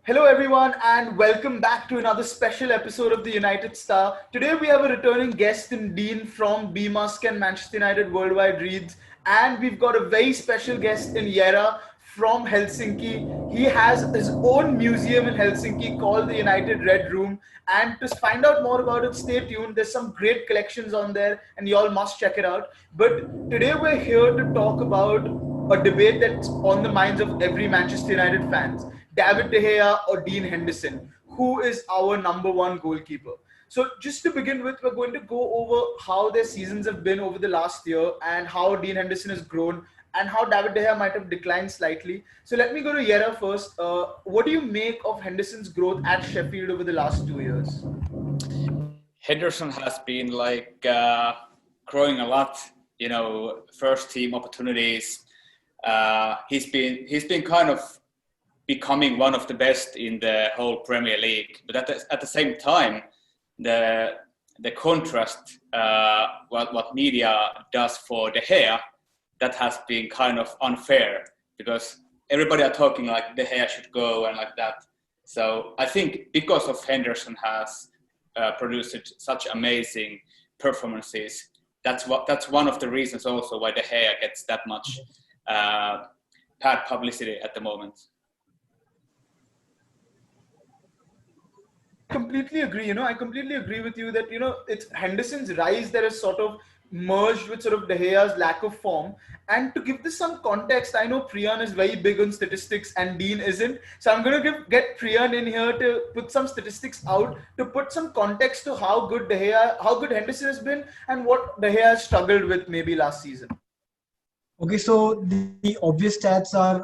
Hello, everyone, and welcome back to another special episode of the United Star. Today, we have a returning guest in Dean from BMUSC and Manchester United Worldwide Reads, and we've got a very special guest in Jere from Helsinki. He has his own museum in Helsinki called the United Red Room. And to find out more about it, stay tuned. There's some great collections on there, and y'all must check it out. But today, we're here to talk about a debate that's on the minds of every Manchester United fans. David De Gea or Dean Henderson, who is our number one goalkeeper. So just to begin with, we're going to go over how their seasons have been over the last year and how Dean Henderson has grown and how David De Gea might have declined slightly. So let me go to Jere first. What do you make of Henderson's growth at Sheffield over the last 2 years? Henderson has been growing a lot, first team opportunities. He's been kind of becoming one of the best in the whole Premier League. But at the same time, the contrast, what media does for De Gea, that has been kind of unfair because everybody are talking like De Gea should go and like that. So I think because of Henderson has produced such amazing performances, that's one of the reasons also why De Gea gets that much bad publicity at the moment. Completely agree. I completely agree with you that, it's Henderson's rise that has sort of merged with sort of De Gea's lack of form. And to give this some context, I know Priyan is very big on statistics and Dean isn't. So I'm going to get Priyan in here to put some statistics out, to put some context to how good Henderson has been and what De Gea has struggled with maybe last season. Okay, so the obvious stats are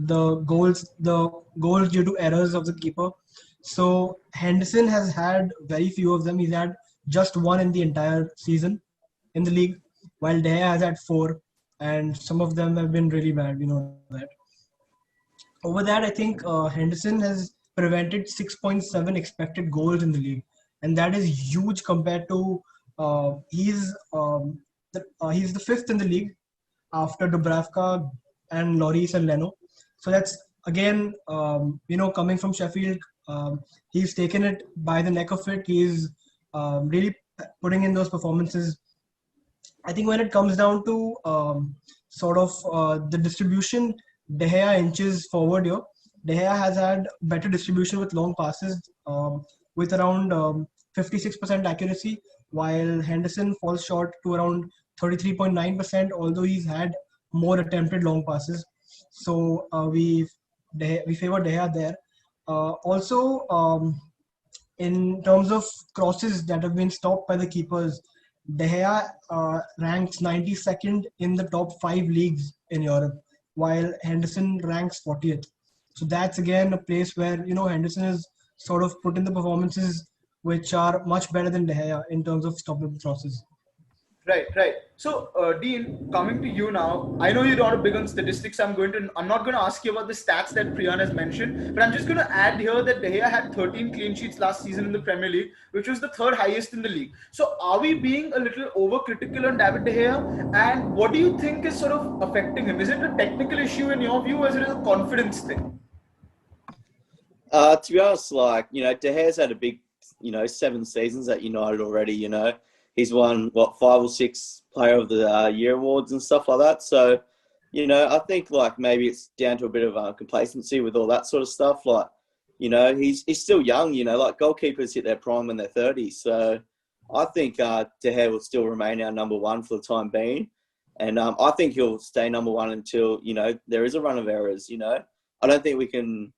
the goals due to errors of the keeper. So Henderson has had very few of them. He's had just one in the entire season in the league, while De Gea has had 4, and some of them have been really bad. We know that. Over that, I think Henderson has prevented 6.7 expected goals in the league, and that is huge compared to he's the 5th in the league after Dubravka and Lloris and Leno. So that's again, coming from Sheffield. He's taken it by the neck of it. He's really putting in those performances. I think when it comes down to the distribution, De Gea inches forward here. De Gea has had better distribution with long passes with around 56% accuracy, while Henderson falls short to around 33.9%, although he's had more attempted long passes. So we favor De Gea there. In terms of crosses that have been stopped by the keepers, De Gea ranks 92nd in the top 5 leagues in Europe, while Henderson ranks 40th. So that's again a place where, Henderson has sort of put in the performances which are much better than De Gea in terms of stopping crosses. Right. So, Dean, coming to you now, I know you're not big on statistics. I'm not going to ask you about the stats that Priyan has mentioned, but I'm just going to add here that De Gea had 13 clean sheets last season in the Premier League, which was the 3rd highest in the league. So, are we being a little overcritical on David De Gea? And what do you think is sort of affecting him? Is it a technical issue in your view, or is it a confidence thing? To be honest, De Gea's had a big, 7 seasons at United already, He's won, 5 or 6 Player of the Year awards and stuff like that. So, I think, maybe it's down to a bit of complacency with all that sort of stuff. He's still young, goalkeepers hit their prime when they're 30. So, I think De Gea will still remain our number 1 for the time being. And I think he'll stay number 1 until, there is a run of errors, I don't think we can,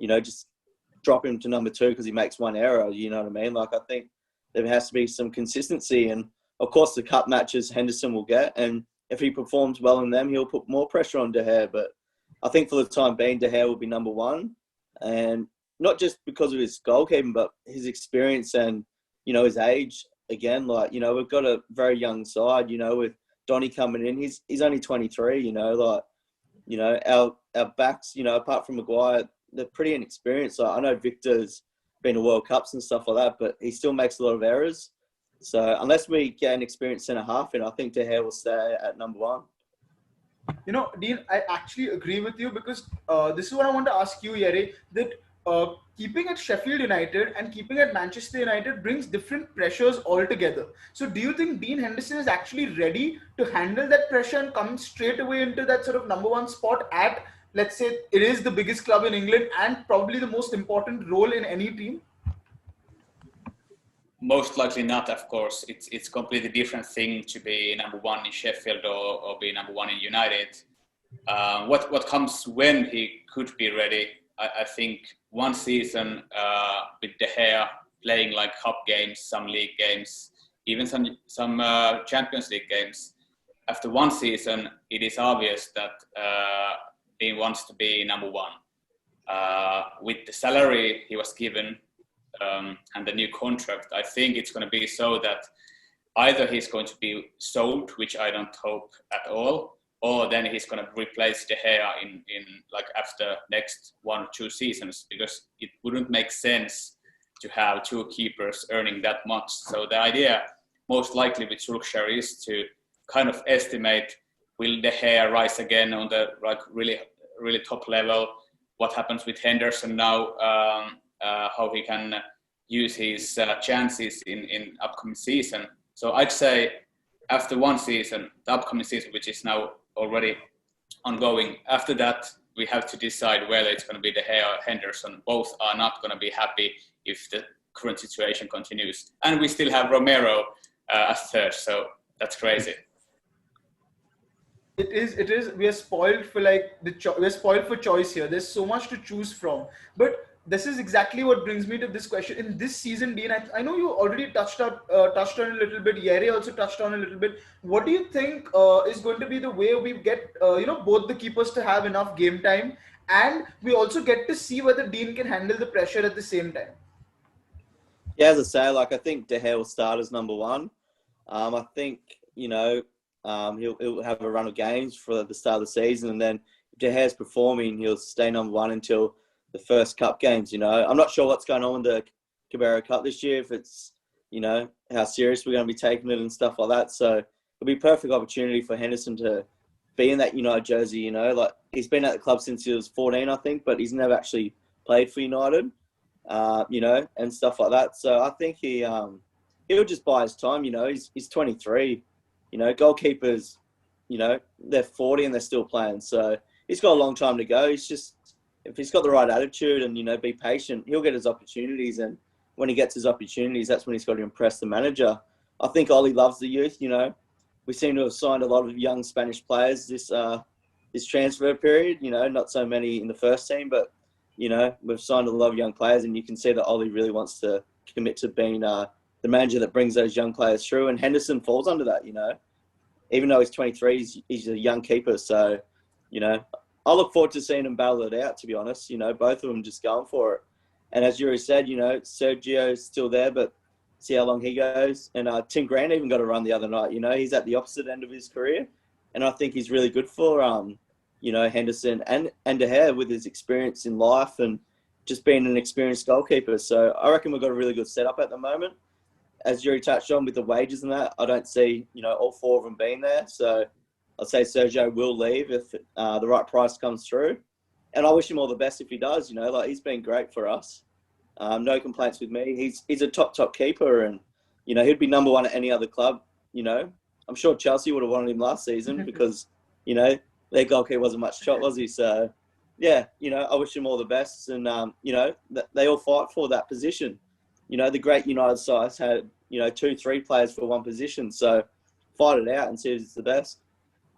just drop him to number 2 because he makes 1 error, you know what I mean? I think there has to be some consistency. And, of course, the cup matches Henderson will get. And if he performs well in them, he'll put more pressure on De Gea. But I think for the time being, De Gea will be number 1. And not just because of his goalkeeping, but his experience and, his age. Again, we've got a very young side, with Donny coming in. He's only 23, our backs, apart from Maguire, they're pretty inexperienced. I know Victor's been to World Cups and stuff like that, but he still makes a lot of errors. So unless we get an experienced centre-half in, I think De Gea will stay at number 1. Dean, I actually agree with you because this is what I want to ask you, Jere, that keeping at Sheffield United and keeping at Manchester United brings different pressures altogether. So, do you think Dean Henderson is actually ready to handle that pressure and come straight away into that sort of number one spot at, let's say, it is the biggest club in England and probably the most important role in any team? Most likely not, of course. It's completely different thing to be number one in Sheffield or be number one in United. What comes when he could be ready? I think one season with De Gea playing like cup games, some league games, even some Champions League games. After one season, it is obvious that he wants to be number one. With the salary he was given and the new contract, I think it's going to be so that either he's going to be sold, which I don't hope at all, or then he's going to replace De Gea in like after next 1 or 2 seasons, because it wouldn't make sense to have 2 keepers earning that much. So the idea most likely with Solskjaer is to kind of estimate, will De Gea rise again on the like really top level? What happens with Henderson now? How he can use his chances in upcoming season. So I'd say after one season, the upcoming season, which is now already ongoing, after that we have to decide whether it's going to be De Gea or Henderson. Both are not going to be happy if the current situation continues. And we still have Romero as third, so that's crazy. It is. We are spoiled for like we're spoiled for choice here. There's so much to choose from. But this is exactly what brings me to this question. In this season, Dean, I know you already touched on a little bit. Jere also touched on a little bit. What do you think is going to be the way we get both the keepers to have enough game time, and we also get to see whether Dean can handle the pressure at the same time? Yeah, as I say, like I think De Gea will start as number one. I think he'll have a run of games for the start of the season, and then if De Gea's performing, he'll stay number one until the first cup games. I'm not sure what's going on with the Cabrera Cup this year, if it's how serious we're going to be taking it and stuff like that. So it'll be a perfect opportunity for Henderson to be in that United jersey. Like he's been at the club since he was 14, I think, but he's never actually played for United. And stuff like that. So I think he'll just buy his time. He's 23. Goalkeepers, they're 40 and they're still playing. So he's got a long time to go. If he's got the right attitude and, be patient, he'll get his opportunities. And when he gets his opportunities, that's when he's got to impress the manager. I think Ollie loves the youth. We seem to have signed a lot of young Spanish players this transfer period. Not so many in the first team, but we've signed a lot of young players, and you can see that Ollie really wants to commit to being the manager that brings those young players through. And Henderson falls under that, Even though he's 23, he's a young keeper. So, I look forward to seeing him battle it out, to be honest. Both of them just going for it. And as Jere said, Sergio's still there, but see how long he goes. And Tim Grant even got a run the other night. He's at the opposite end of his career. And I think he's really good for Henderson and De Gea with his experience in life and just being an experienced goalkeeper. So I reckon we've got a really good setup at the moment. As Jere touched on with the wages and that, I don't see, all 4 of them being there. So I'd say Sergio will leave if the right price comes through. And I wish him all the best if he does, he's been great for us. No complaints with me. He's a top keeper and, he'd be number one at any other club. I'm sure Chelsea would have wanted him last season because, their goalkeeper wasn't much shot, was he? So, yeah, I wish him all the best. And, they all fight for that position. The great United sides had, 2-3 players for one position. So, fight it out and see who's the best.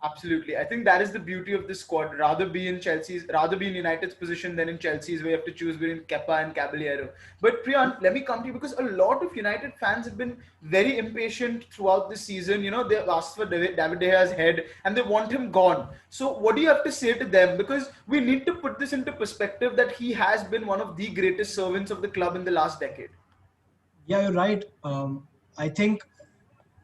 Absolutely. I think that is the beauty of this squad. Rather be in United's position than in Chelsea's, where you have to choose between Kepa and Caballero. But Priyan, let me come to you because a lot of United fans have been very impatient throughout this season. They've asked for David De Gea's head and they want him gone. So what do you have to say to them? Because we need to put this into perspective that he has been one of the greatest servants of the club in the last decade. Yeah, you're right. I think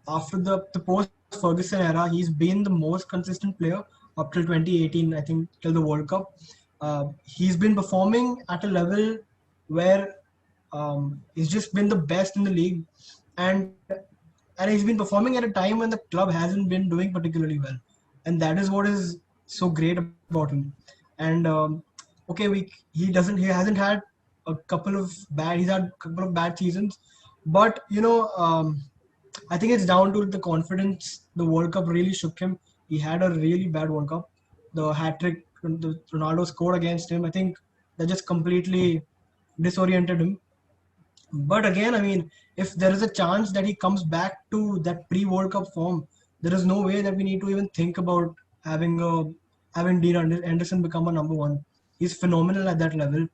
after the post-Ferguson era, he's been the most consistent player up till 2018, I think, till the World Cup. He's been performing at a level where he's just been the best in the league. And he's been performing at a time when the club hasn't been doing particularly well. And that is what is so great about him. And he hasn't had he's had a couple of bad seasons, but I think it's down to the confidence. The World Cup really shook him. He had a really bad World Cup. The hat trick Ronaldo scored against him, I think that just completely disoriented him. But again, I mean, if there is a chance that he comes back to that pre-World Cup form, there is no way that we need to even think about having Dean Anderson become a number 1. He's phenomenal at that level.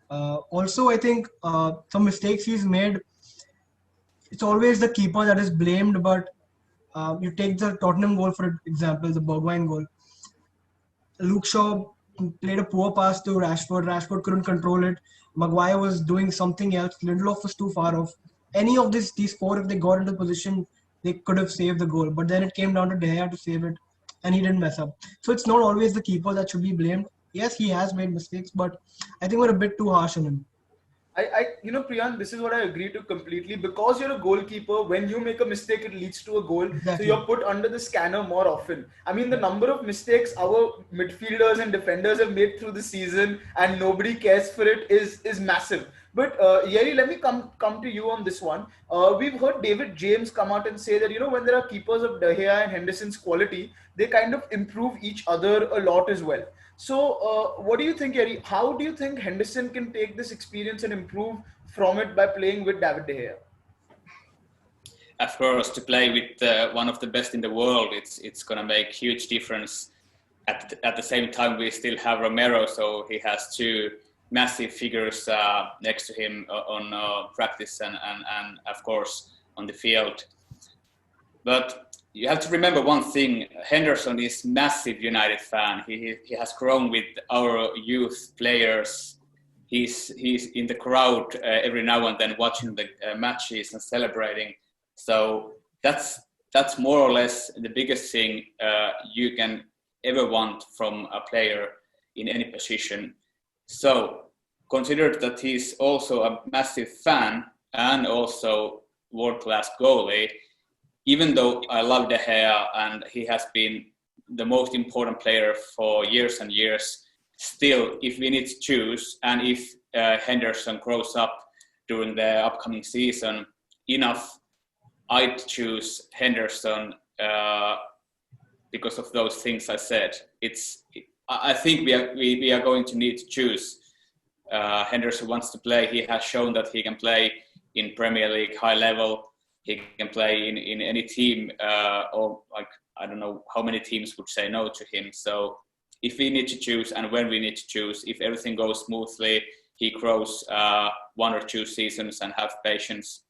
Also, I think some mistakes he's made. It's always the keeper that is blamed, but you take the Tottenham goal for example, the Bergwijn goal. Luke Shaw played a poor pass to Rashford. Rashford couldn't control it. Maguire was doing something else. Lindelof was too far off. Any of these four, if they got into position, they could have saved the goal. But then it came down to De Gea to save it, and he didn't mess up. So it's not always the keeper that should be blamed. Yes, he has made mistakes, but I think we're a bit too harsh on him. Priyan, this is what I agree to completely. Because you're a goalkeeper, when you make a mistake, it leads to a goal. Exactly. So you're put under the scanner more often. I mean, the number of mistakes our midfielders and defenders have made through the season and nobody cares for it is massive. But Jere, let me come to you on this one. We've heard David James come out and say that, when there are keepers of De Gea and Henderson's quality, they kind of improve each other a lot as well. So, what do you think, Jere? How do you think Henderson can take this experience and improve from it by playing with David De Gea? Of course, to play with one of the best in the world, it's going to make huge difference. At the same time, we still have Romero, so he has two massive figures next to him on practice and of course on the field. But you have to remember one thing: Henderson is massive United fan. He has grown with our youth players. He's in the crowd every now and then watching the matches and celebrating. So that's more or less the biggest thing you can ever want from a player in any position. So consider that he's also a massive fan and also world-class goalie. Even though I love De Gea and he has been the most important player for years and years, still, if we need to choose, and if Henderson grows up during the upcoming season enough, I'd choose Henderson because of those things I said. I think we are going to need to choose. Henderson wants to play. He has shown that he can play in Premier League high level. He can play in any team, or like I don't know how many teams would say no to him. So if we need to choose and when we need to choose, if everything goes smoothly, he grows 1 or 2 seasons and have patience,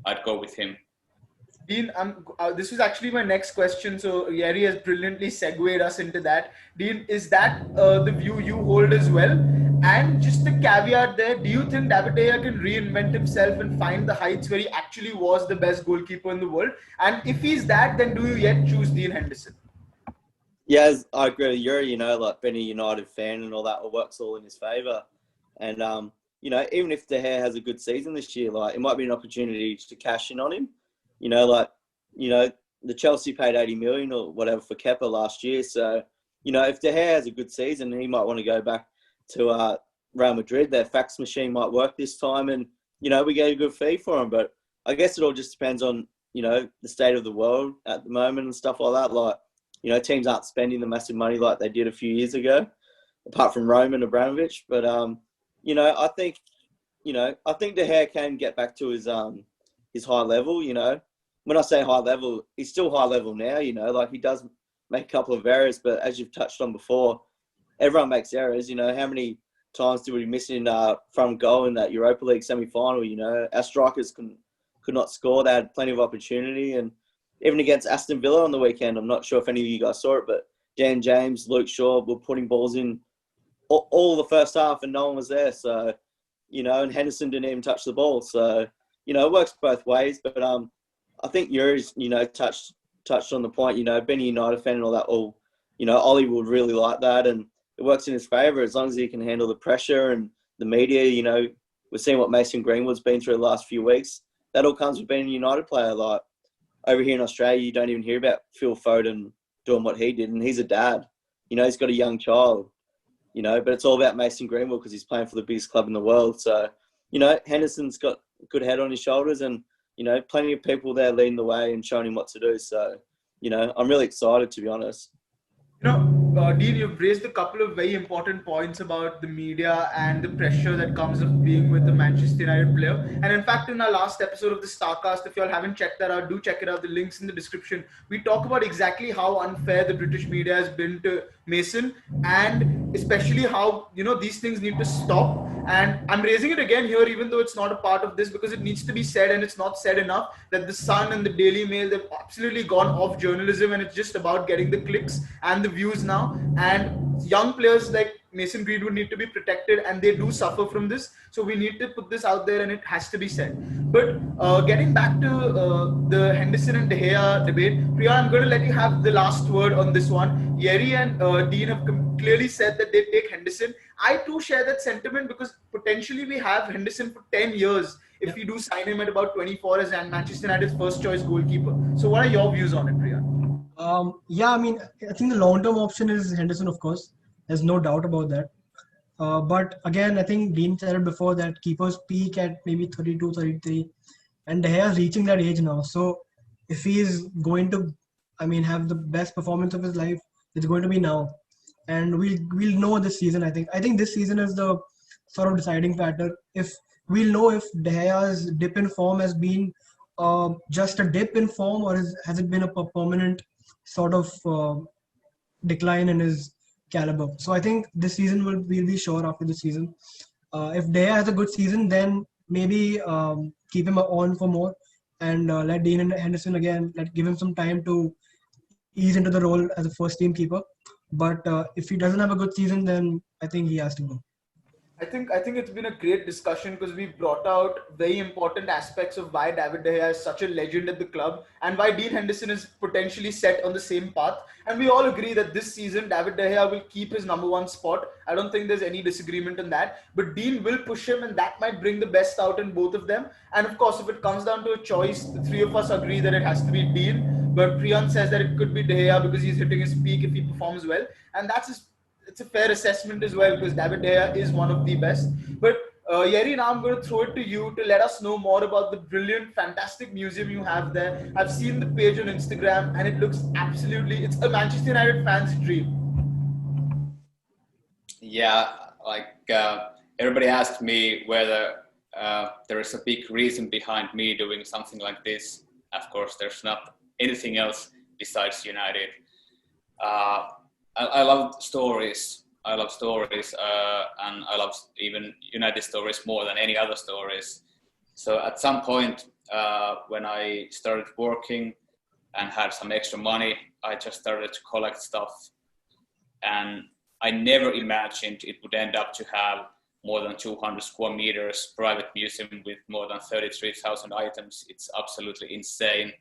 I'd go with him. Dean, this was actually my next question. So Jere has brilliantly segued us into that. Dean, is that the view you hold as well? And just the caveat there, do you think David De Gea can reinvent himself and find the heights where he actually was the best goalkeeper in the world? And if he's that, then do you yet choose Dean Henderson? Yeah, I agree with you. Like being a United fan and all that, it works all in his favour. And even if De Gea has a good season this year, like it might be an opportunity to cash in on him. The Chelsea paid 80 million or whatever for Kepa last year. So, if De Gea has a good season, he might want to go back to Real Madrid. Their fax machine might work this time and, we get a good fee for him. But I guess it all just depends on, the state of the world at the moment and stuff like that. Like, teams aren't spending the massive money like they did a few years ago, apart from Roman Abramovich. But, I think De Gea can get back to his high level, When I say high level, he's still high level now, like he does make a couple of errors, but as you've touched on before, everyone makes errors, How many times did we miss in front goal in that Europa League semi-final, Our strikers could not score. They had plenty of opportunity, and even against Aston Villa on the weekend, I'm not sure if any of you guys saw it, but Dan James, Luke Shaw were putting balls in all the first half and no one was there. So, and Henderson didn't even touch the ball. So, it works both ways, but I think Yuri's, touched on the point, being a United fan and all that, Ollie would really like that, and it works in his favour as long as he can handle the pressure and the media. We're seeing what Mason Greenwood's been through the last few weeks. That all comes with being a United player. Like, over here in Australia, you don't even hear about Phil Foden doing what he did, and he's a dad. He's got a young child, but it's all about Mason Greenwood because he's playing for the biggest club in the world. So, you know, Henderson's got a good head on his shoulders, and you know, plenty of people there leading the way and showing him what to do. So, you know, I'm really excited, to be honest. Dean, you've raised a couple of very important points about the media and the pressure that comes of being with the Manchester United player. And in fact, in our last episode of the Starcast, if you all haven't checked that out, do check it out. The link's in the description. We talk about exactly how unfair the British media has been to Mason, and especially how, these things need to stop. And I'm raising it again here, even though it's not a part of this, because it needs to be said, and it's not said enough, that the Sun and the Daily Mail, they've absolutely gone off journalism, and it's just about getting the clicks and the views now. And young players like Mason Greenwood need to be protected, and they do suffer from this. So we need to put this out there, and it has to be said. But getting back to the Henderson and De Gea debate, Priya, I'm going to let you have the last word on this one. Jere and Dean have clearly said that they take Henderson. I too share that sentiment, because potentially we have Henderson for 10 years if we do sign him at about 24 as Manchester United's first choice goalkeeper. So what are your views on it, Priya? I mean, I think the long-term option is Henderson, of course. There's no doubt about that. But again, I think Dean said it before that keepers peak at maybe 32, 33, and De Gea is reaching that age now. So if he is going to, have the best performance of his life, it's going to be now. And we'll know this season. I think this season is the sort of deciding factor. If we'll know if De Gea's dip in form has been just a dip in form, or has it been a permanent sort of decline in his caliber. So I think this season we'll be sure after the season. If De Gea has a good season, then maybe keep him on for more, and let Dean and Henderson again, give him some time to ease into the role as a first team keeper. But if he doesn't have a good season, then I think he has to go. I think it's been a great discussion, because we brought out very important aspects of why David De Gea is such a legend at the club, and why Dean Henderson is potentially set on the same path. And we all agree that this season David De Gea will keep his number one spot. I don't think there's any disagreement on that. But Dean will push him, and that might bring the best out in both of them. And of course, if it comes down to a choice, the three of us agree that it has to be Dean. But Priyan says that it could be De Gea because he's hitting his peak if he performs well, and it's a fair assessment as well, because David De Gea is one of the best. But Jere, now I'm going to throw it to you to let us know more about the brilliant, fantastic museum you have there. I've seen the page on Instagram, and it looks it's a Manchester United fan's dream. Yeah, everybody asked me whether there is a big reason behind me doing something like this. Of course, there's not anything else besides United. I love stories. And I love even United stories more than any other stories. So at some point, when I started working and had some extra money, I just started to collect stuff. And I never imagined it would end up to have more than 200 square meters private museum with more than 33,000 items. It's absolutely insane.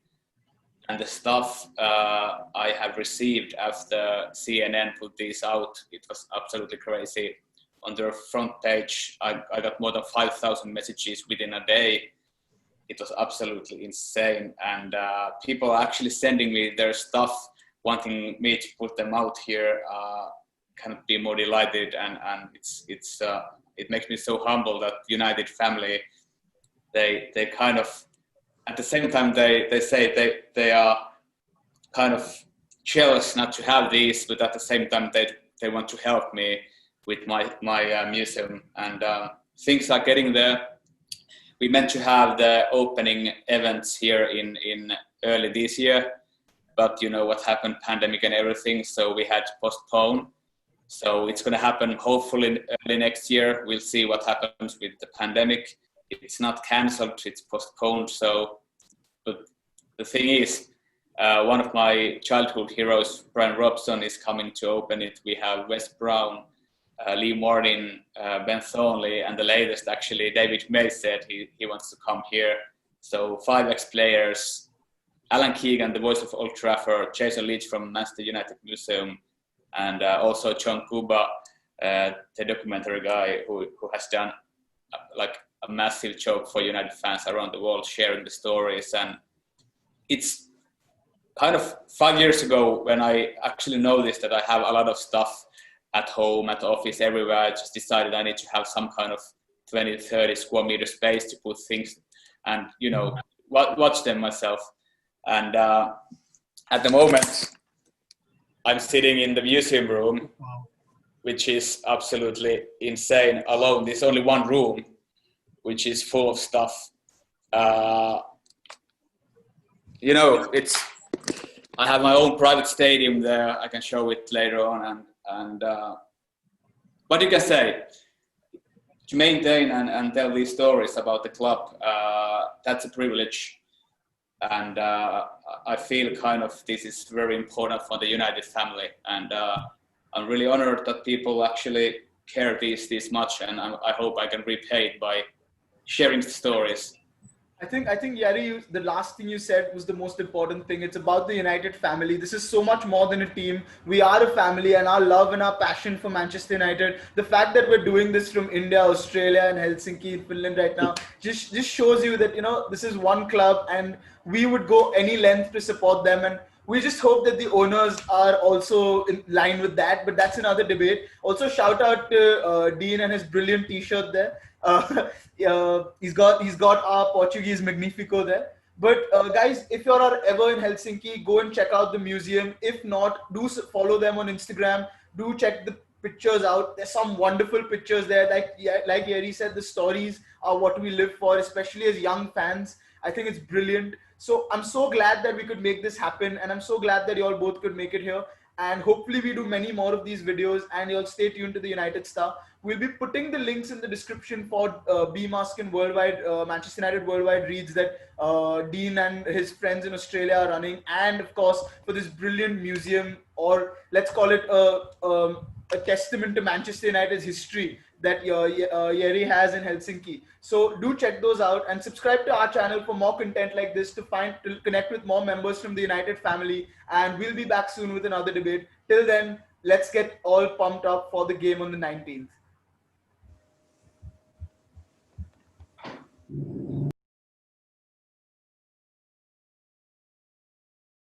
And the stuff I have received after CNN put these out, it was absolutely crazy. On their front page, I got more than 5,000 messages within a day. It was absolutely insane. And people are actually sending me their stuff, wanting me to put them out here. Cannot be more delighted. And it makes me so humble that United family, they kind of, at the same time, they say they are kind of jealous not to have these, but at the same time, they want to help me with my museum. And things are getting there. We meant to have the opening events here in early this year, but you know what happened, pandemic and everything, so we had to postpone. So it's going to happen hopefully early next year. We'll see what happens with the pandemic. It's not cancelled, it's postponed. So, but the thing is, one of my childhood heroes, Brian Robson, is coming to open it. We have Wes Brown, Lee Martin, Ben Thornley, and the latest, actually, David May said he wants to come here. So 5 ex-players, Alan Keegan, the voice of Old Trafford, Jason Leach from Manchester United Museum, and also John Kuba, the documentary guy who has done like a massive job for United fans around the world, sharing the stories. And it's kind of 5 years ago when I actually noticed that I have a lot of stuff at home, at the office, everywhere. I just decided I need to have some kind of 20, 30 square meter space to put things and, watch them myself. And at the moment, I'm sitting in the museum room, which is absolutely insane alone. There's only one room, which is full of stuff. I have my own private stadium there. I can show it later on. And what you can say, to maintain and tell these stories about the club, that's a privilege. And I feel kind of this is very important for the United family. And I'm really honored that people actually care this much. And I hope I can repay it by sharing the stories. I think Jere, the last thing you said was the most important thing. It's about the United family. This is so much more than a team. We are a family, and our love and our passion for Manchester United, the fact that we're doing this from India, Australia, and Helsinki, Finland right now, just shows you that this is one club, and we would go any length to support them. And we just hope that the owners are also in line with that, but that's another debate. Also, shout out to Dean and his brilliant T-shirt there. He's got our Portuguese Magnifico there. But guys, if you're ever in Helsinki, go and check out the museum. If not, do follow them on Instagram. Do check the pictures out. There's some wonderful pictures there. Like Jere said, the stories are what we live for, especially as young fans. I think it's brilliant. So I'm so glad that we could make this happen, and I'm so glad that you all both could make it here. And hopefully we do many more of these videos, and you'll stay tuned to the United Star. We'll be putting the links in the description for BMUSC and Manchester United Worldwide Reads that Dean and his friends in Australia are running, and of course for this brilliant museum, or let's call it a testament to Manchester United's history that Jere has in Helsinki. So do check those out and subscribe to our channel for more content like this to connect with more members from the United family. And we'll be back soon with another debate. Till then, let's get all pumped up for the game on the 19th.